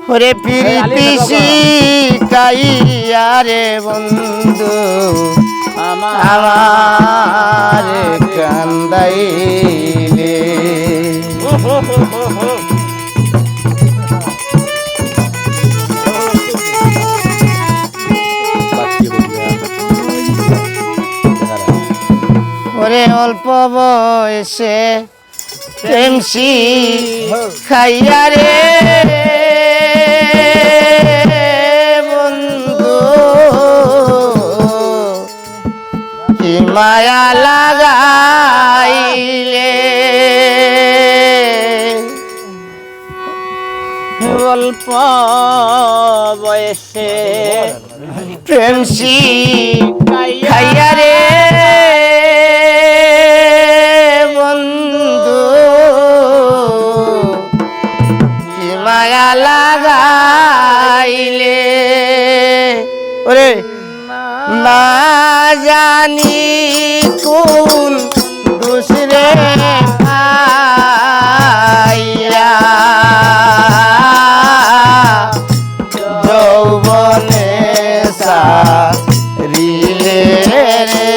ওরে প্রীতি শিখাইয়া রে বন্ধু আমার কান্দাইলে ওরে অল্প বয়সে প্রেম শিখাইয়া রে বন্ধু কি মায়া লাগাইলে অল্প বয়সে প্রেম শিখাইয়া রে বন্ধু কি মায়া লাগাইলে ওরে না জানি কোন দুসরে আইয়া যৌবনে সারিলে রে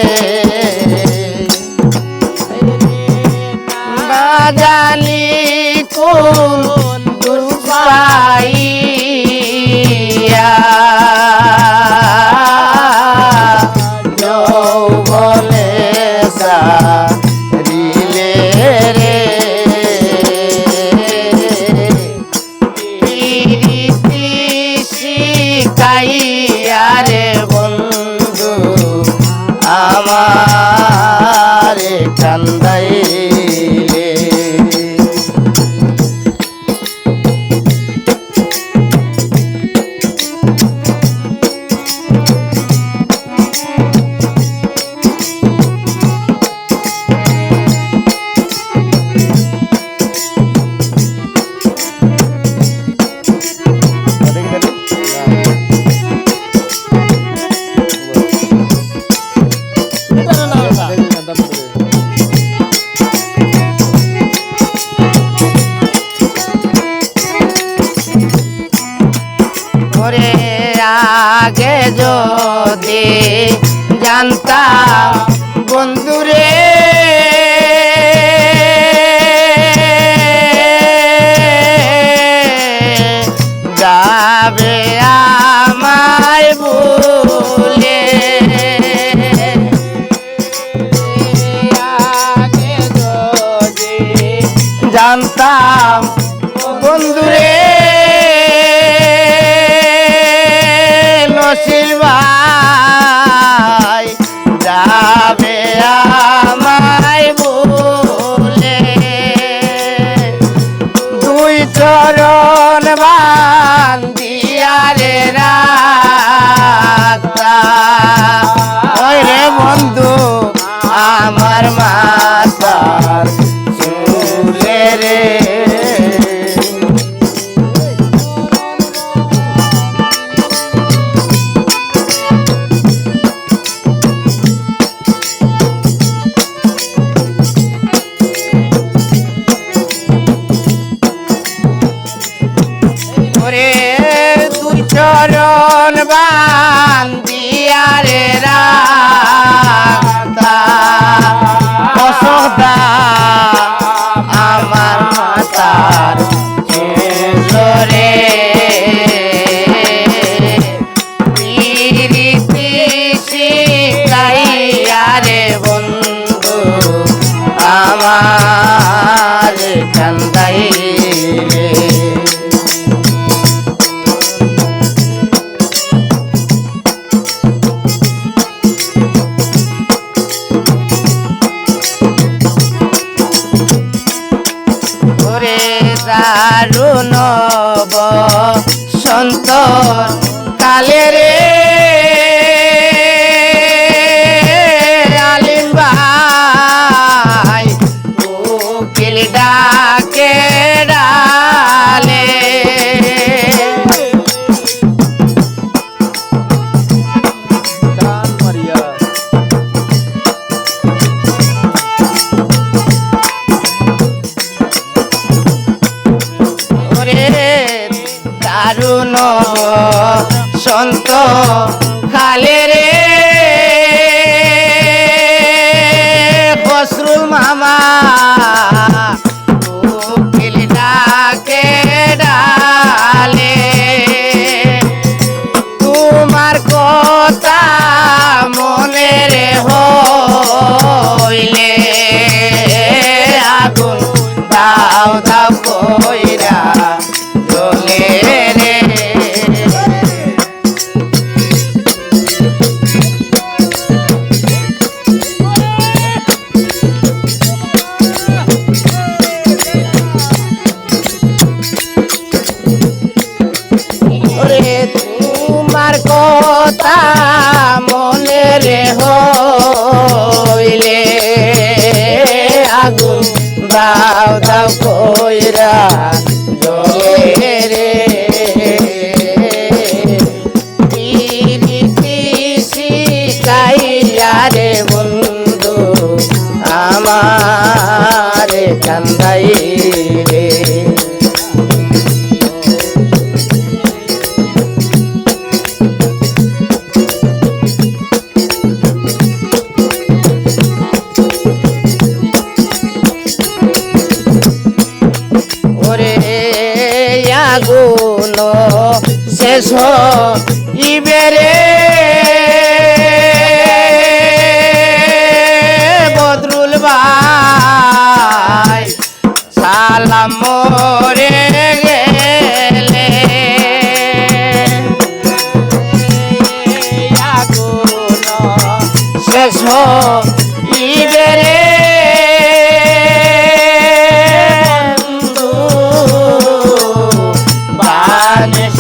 না জানি কোন দুপাইয়া যৌবনে সারিলে রে প্রীতি শিখাইয়া রে বন্ধু আমার কান্দাইলে আগে যদি জানতাম বন্ধুরে যাবে আমায় ভুলে আগে যদি জানতাম বন্ধুরে নসির ভাই যাবে আমায় ভুলে দুই চরণ বান্ধিয়া রে রাখতা ওই রে বন্ধু আমার মাতার চুলে রে চরণ বান্ধিয়া রে রাখতা অসদা আমার মাতার রে প্রীতি শিখাইয়া রে বন্ধু আমার কান্দাইলে দারুণ সন্ত খালে রে বসরুল মামা উকিল ডাকে ডালে তোমার কথা মনে রে হইলে আগুন দাও দাও কইরা জ্বলে রে ওরে তোমার কথা মনে রে হইলে আগুন দাও দাও কইরা জ্বলে রে পিরিতি শিখাইয়া রে বন্ধু আমার কান্দাই রে ওরে আগুন শেষ ইবেরে বদরুল ভাই সালাম মোরে গেলে আগুন শেষ ইবেরে বানিশ